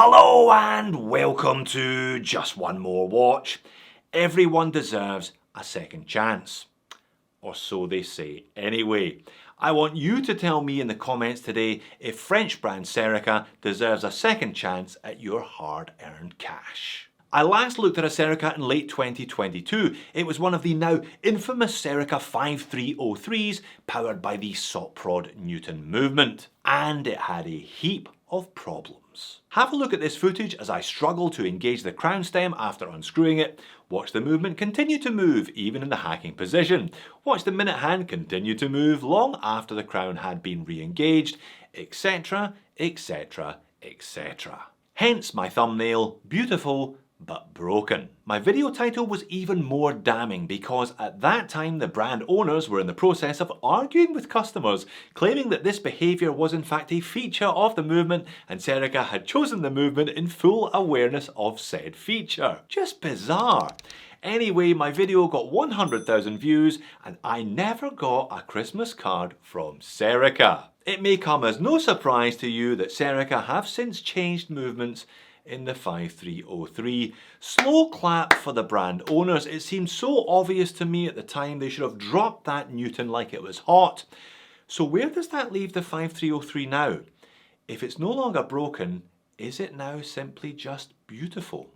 Hello and welcome to Just One More Watch. Everyone deserves a second chance. Or so they say anyway. I want you to tell me in the comments today if French brand Saka deserves a second chance at your hard-earned cash. I last looked at a Saka in late 2022. It was one of the now infamous Saka 5303s powered by the Soprod Newton movement. And it had a heap of problems. Have a look at this footage as I struggle to engage the crown stem after unscrewing it. Watch the movement continue to move even in the hacking position. Watch the minute hand continue to move long after the crown had been re-engaged, etc, etc, etc. Hence my thumbnail, beautiful but broken. My video title was even more damning because at that time the brand owners were in the process of arguing with customers, claiming that this behaviour was in fact a feature of the movement and Saka had chosen the movement in full awareness of said feature. Just bizarre. Anyway, my video got 100,000 views and I never got a Christmas card from Saka. It may come as no surprise to you that Saka have since changed movements in the 5303. Slow clap for the brand owners. It seemed so obvious to me at the time they should have dropped that Newton like it was hot. So where does that leave the 5303 now? If it's no longer broken, is it now simply just beautiful?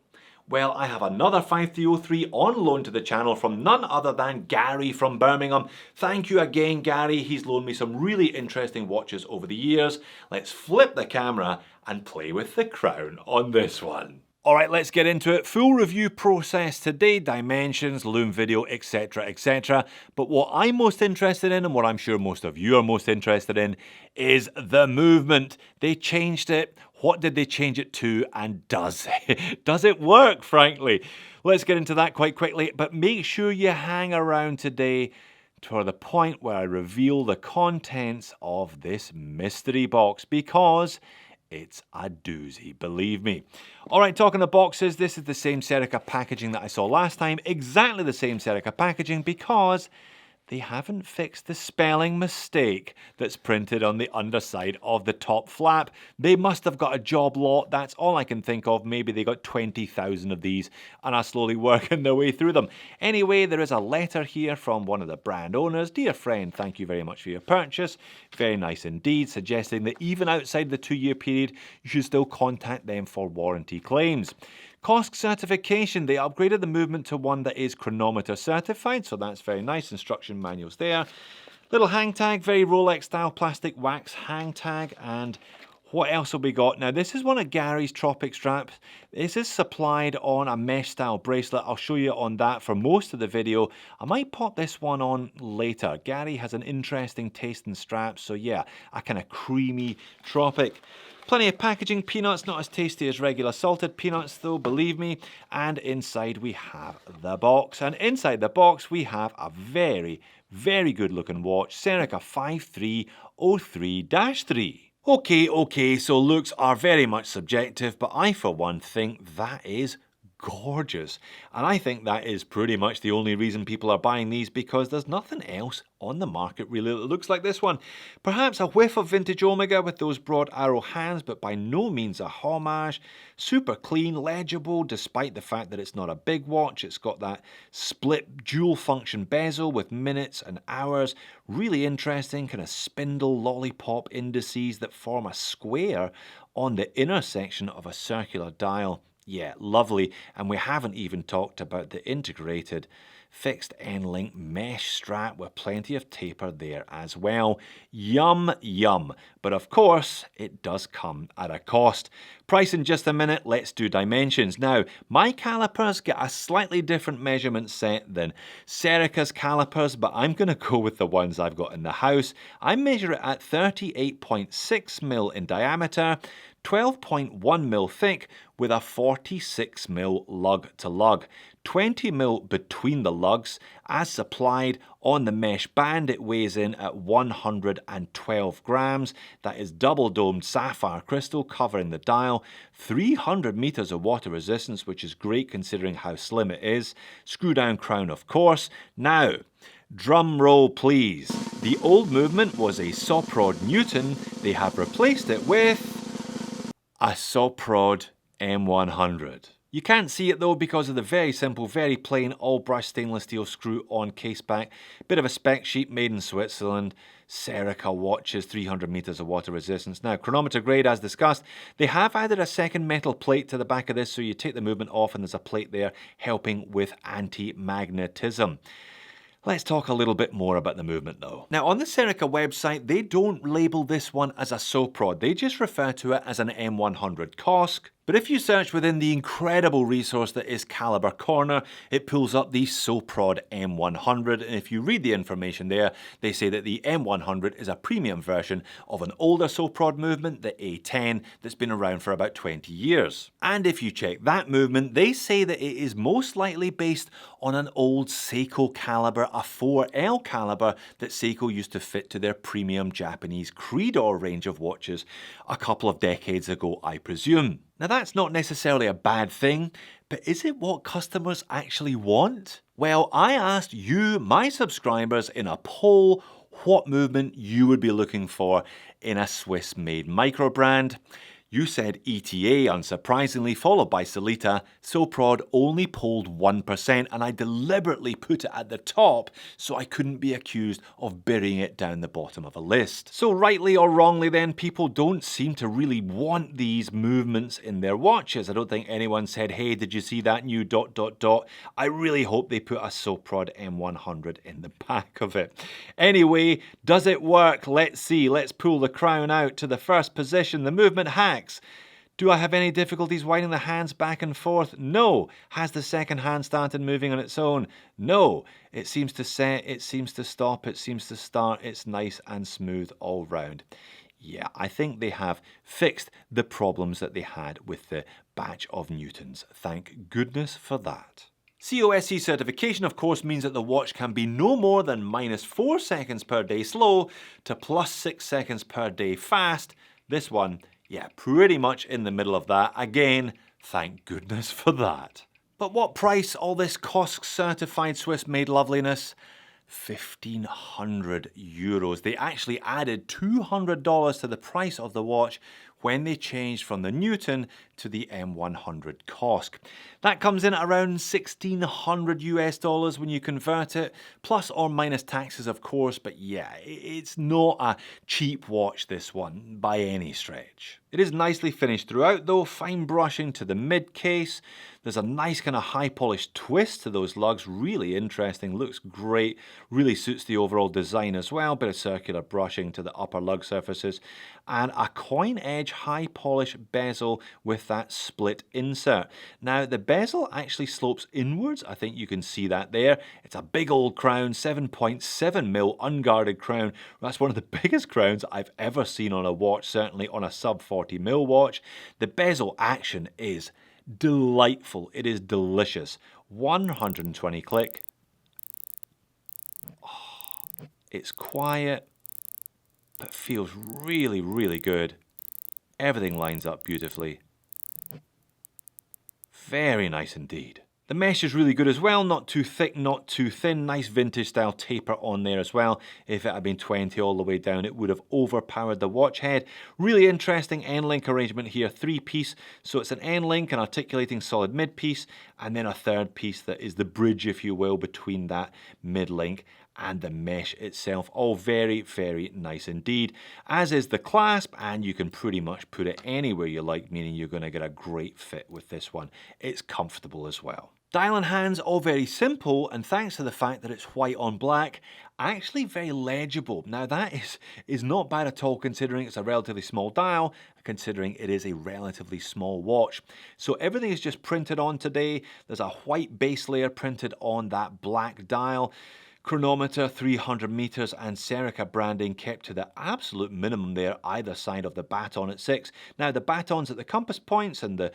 Well, I have another 5303 on loan to the channel from none other than Gary from Birmingham. Thank you again, Gary. He's loaned me some really interesting watches over the years. Let's flip the camera and play with the crown on this one. Alright, let's get into it. Full review process today, dimensions, loom video, etc, etc. But what I'm most interested in, and what I'm sure most of you are most interested in, is the movement. They changed it. What did they change it to, and does it work, frankly? Let's get into that quite quickly, but make sure you hang around today to the point where I reveal the contents of this mystery box, because it's a doozy, believe me. Alright, talking of boxes, this is the same Saka packaging that I saw last time. Exactly the same Saka packaging because they haven't fixed the spelling mistake that's printed on the underside of the top flap. They must have got a job lot, that's all I can think of. Maybe they got 20,000 of these and are slowly working their way through them. Anyway, there is a letter here from one of the brand owners. Dear friend, thank you very much for your purchase. Very nice indeed, suggesting that even outside the 2-year period, you should still contact them for warranty claims. Cost certification, they upgraded the movement to one that is chronometer certified, so that's very nice. Instruction manuals there. Little hang tag, very Rolex style plastic wax hang tag. And what else have we got? Now this is one of Gary's Tropic straps. This is supplied on a mesh style bracelet. I'll show you on that for most of the video. I might pop this one on later. Gary has an interesting taste in straps, so yeah, a kind of creamy Tropic. Plenty of packaging, peanuts, not as tasty as regular salted peanuts though, believe me. And inside we have the box. And inside the box we have a very, very good looking watch, Saka 5303-3. Okay, so looks are very much subjective, but I for one think that is gorgeous. And I think that is pretty much the only reason people are buying these, because there's nothing else on the market really that looks like this one. Perhaps a whiff of vintage Omega with those broad arrow hands, but by no means a homage. Super clean, legible, despite the fact that it's not a big watch. It's got that split dual function bezel with minutes and hours. Really interesting kind of spindle lollipop indices that form a square on the inner section of a circular dial. Yeah, lovely. And we haven't even talked about the integrated fixed end-link mesh strap with plenty of taper there as well. Yum, yum. But of course, it does come at a cost. Price in just a minute, let's do dimensions. Now, my calipers get a slightly different measurement set than Saka's calipers, but I'm going to go with the ones I've got in the house. I measure it at 38.6mm in diameter, 12.1mm thick with a 46mm lug to lug. 20mm between the lugs. As supplied on the mesh band, it weighs in at 112 grams. That is double domed sapphire crystal covering the dial. 300 meters of water resistance, which is great considering how slim it is. Screw down crown, of course. Now, drum roll please. The old movement was a Soprod Newton. They have replaced it with A Soprod M100. You can't see it though because of the very simple, very plain all-brush stainless steel screw-on caseback. Bit of a spec sheet made in Switzerland. Saka watches, 300 meters of water resistance. Now, chronometer grade as discussed. They have added a second metal plate to the back of this, so you take the movement off and there's a plate there helping with anti-magnetism. Let's talk a little bit more about the movement though. Now on the Saka website, they don't label this one as a Soprod, they just refer to it as an M100 Kosk. But if you search within the incredible resource that is Caliber Corner, it pulls up the Soprod M100, and if you read the information there, they say that the M100 is a premium version of an older Soprod movement, the A10, that's been around for about 20 years. And if you check that movement, they say that it is most likely based on an old Seiko caliber, a 4L caliber that Seiko used to fit to their premium Japanese Creedor range of watches a couple of decades ago, I presume. Now that's not necessarily a bad thing, but is it what customers actually want? Well, I asked you, my subscribers, in a poll what movement you would be looking for in a Swiss-made micro brand. You said ETA, unsurprisingly, followed by Sellita. Soprod only polled 1%, and I deliberately put it at the top so I couldn't be accused of burying it down the bottom of a list. So rightly or wrongly then, people don't seem to really want these movements in their watches. I don't think anyone said, hey, did you see that new ... I really hope they put a Soprod M100 in the back of it. Anyway, does it work? Let's see. Let's pull the crown out to the first position, the movement hack. Do I have any difficulties winding the hands back and forth? No. Has the second hand started moving on its own? No. It seems to set, it seems to stop, it seems to start. It's nice and smooth all round. Yeah, I think they have fixed the problems that they had with the batch of Newtons. Thank goodness for that. COSC certification, of course, means that the watch can be no more than -4 seconds per day slow to +6 seconds per day fast. This one, yeah, pretty much in the middle of that. Again, thank goodness for that. But what price all this Kosk certified Swiss made loveliness? €1,500. They actually added $200 to the price of the watch when they changed from the Newton to the M100 Kosk. That comes in at around $1,600 when you convert it, plus or minus taxes of course, but yeah, it's not a cheap watch, this one, by any stretch. It is nicely finished throughout though, fine brushing to the mid case. There's a nice kind of high polished twist to those lugs, really interesting, looks great, really suits the overall design as well, bit of circular brushing to the upper lug surfaces, and a coin edge high polish bezel with that split insert. Now the bezel actually slopes inwards, I think you can see that there. It's a big old crown, 7.7mm unguarded crown. That's one of the biggest crowns I've ever seen on a watch, certainly on a sub 40mm watch. The bezel action is delightful, it is delicious. 120 click. Oh, it's quiet, but feels really, really good. Everything lines up beautifully. Very nice indeed. The mesh is really good as well, not too thick, not too thin, nice vintage style taper on there as well. If it had been 20 all the way down, it would have overpowered the watch head. Really interesting end link arrangement here, 3-piece. So it's an end link, an articulating solid mid piece, and then a third piece that is the bridge, if you will, between that mid link and the mesh itself. All very, very nice indeed, as is the clasp, and you can pretty much put it anywhere you like, meaning you're going to get a great fit with this one. It's comfortable as well. Dial and hands, all very simple, and thanks to the fact that it's white on black, actually very legible. Now that is not bad at all, considering it's a relatively small dial, considering it is a relatively small watch. So everything is just printed on today. There's a white base layer printed on that black dial. Chronometer, 300 meters, and Saka branding kept to the absolute minimum there, either side of the baton at 6. Now the batons at the compass points and the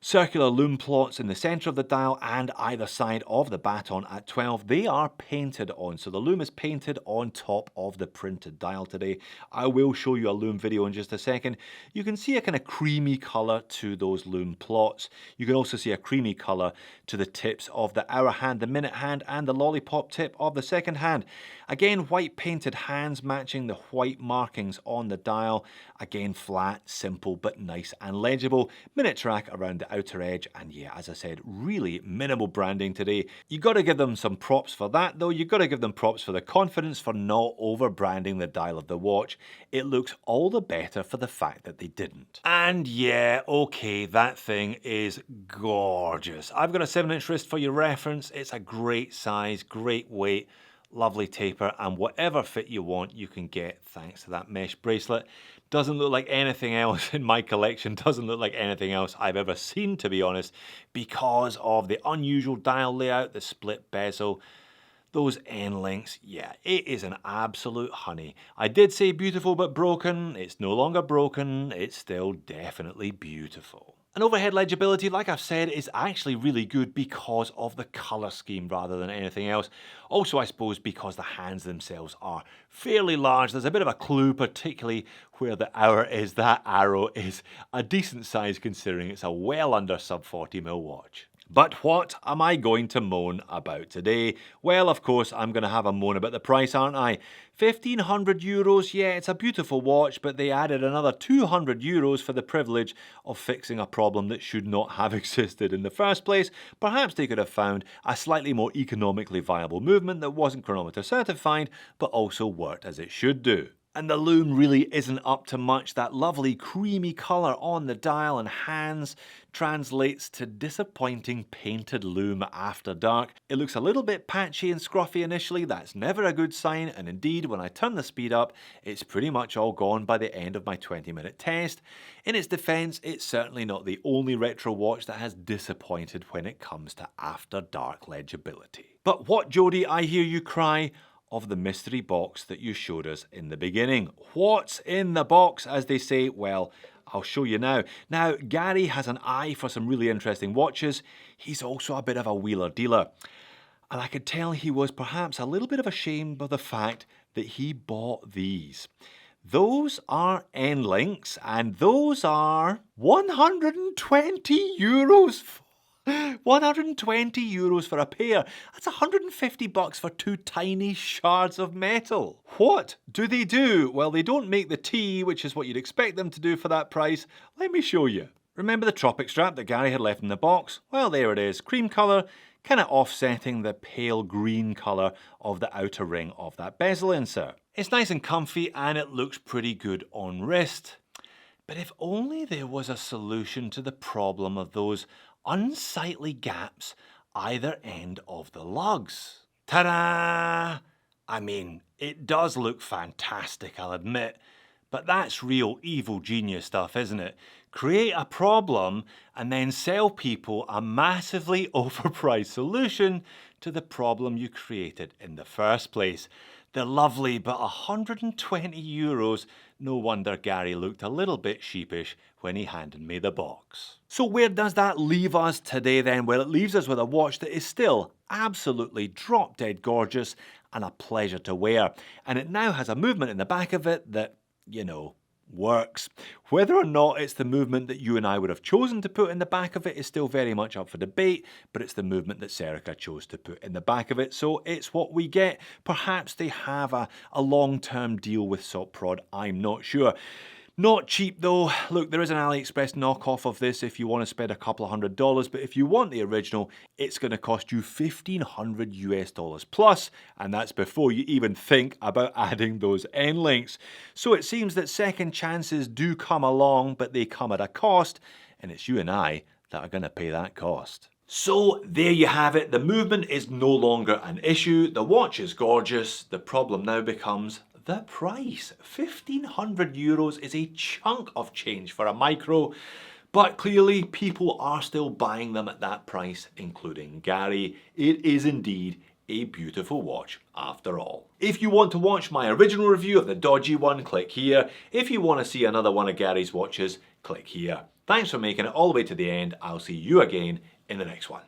Circular loom plots in the centre of the dial and either side of the baton at 12, they are painted on. So the loom is painted on top of the printed dial today. I will show you a loom video in just a second. You can see a kind of creamy colour to those loom plots. You can also see a creamy colour to the tips of the hour hand, the minute hand and the lollipop tip of the second hand. Again, white painted hands matching the white markings on the dial. Again, flat, simple but nice and legible. Minute track around the outer edge, and yeah, as I said, really minimal branding today. You got to give them some props for that though. You got to give them props for the confidence for not over branding the dial of the watch. It looks all the better for the fact that they didn't. And yeah, okay, that thing is gorgeous. I've got a 7-inch wrist for your reference. It's a great size, great weight, lovely taper, and whatever fit you want you can get thanks to that mesh bracelet. Doesn't look like anything else in my collection, doesn't look like anything else I've ever seen, to be honest, because of the unusual dial layout, the split bezel, those end links. Yeah, it is an absolute honey. I did say beautiful but broken. It's no longer broken, it's still definitely beautiful. And overhead legibility, like I've said, is actually really good because of the colour scheme rather than anything else. Also, I suppose because the hands themselves are fairly large, there's a bit of a clue, particularly where the hour is. That arrow is a decent size considering it's a well under sub 40mm watch. But what am I going to moan about today? Well, of course, I'm going to have a moan about the price, aren't I? €1,500, yeah, it's a beautiful watch, but they added another €200 for the privilege of fixing a problem that should not have existed in the first place. Perhaps they could have found a slightly more economically viable movement that wasn't chronometer certified, but also worked as it should do. And the loom really isn't up to much. That lovely creamy colour on the dial and hands translates to disappointing painted loom after dark. It looks a little bit patchy and scruffy initially. That's never a good sign, and indeed when I turn the speed up it's pretty much all gone by the end of my 20-minute test. In its defence, it's certainly not the only retro watch that has disappointed when it comes to after dark legibility. But what, Jody, I hear you cry, of the mystery box that you showed us in the beginning? What's in the box, as they say? Well, I'll show you now. Now, Gary has an eye for some really interesting watches. He's also a bit of a wheeler dealer. And I could tell he was perhaps a little bit of ashamed of the fact that he bought these. Those are end links, and those are €120. €120 for a pair. That's $150 for two tiny shards of metal. What do they do? Well, they don't make the tea, which is what you'd expect them to do for that price. Let me show you. Remember the tropic strap that Gary had left in the box? Well, there it is. Cream colour, kind of offsetting the pale green colour of the outer ring of that bezel insert. It's nice and comfy and it looks pretty good on wrist. But if only there was a solution to the problem of those unsightly gaps either end of the lugs. Ta-da! I mean, it does look fantastic, I'll admit, but that's real evil genius stuff, isn't it? Create a problem and then sell people a massively overpriced solution to the problem you created in the first place. The lovely but €120. No wonder Gary looked a little bit sheepish when he handed me the box. So where does that leave us today then? Well, it leaves us with a watch that is still absolutely drop dead gorgeous and a pleasure to wear. And it now has a movement in the back of it that, you know, works. Whether or not it's the movement that you and I would have chosen to put in the back of it is still very much up for debate, but it's the movement that Saka chose to put in the back of it, so it's what we get. Perhaps they have a long-term deal with Sopprod, I'm not sure. Not cheap though. Look, there is an AliExpress knockoff of this if you want to spend a couple of $100s, but if you want the original, it's going to cost you $1,500 plus, and that's before you even think about adding those end links. So it seems that second chances do come along, but they come at a cost, and it's you and I that are going to pay that cost. So there you have it. The movement is no longer an issue. The watch is gorgeous. The problem now becomes the price. €1,500 is a chunk of change for a micro, but clearly people are still buying them at that price, including Gary. It is indeed a beautiful watch after all. If you want to watch my original review of the dodgy one, click here. If you want to see another one of Gary's watches, click here. Thanks for making it all the way to the end. I'll see you again in the next one.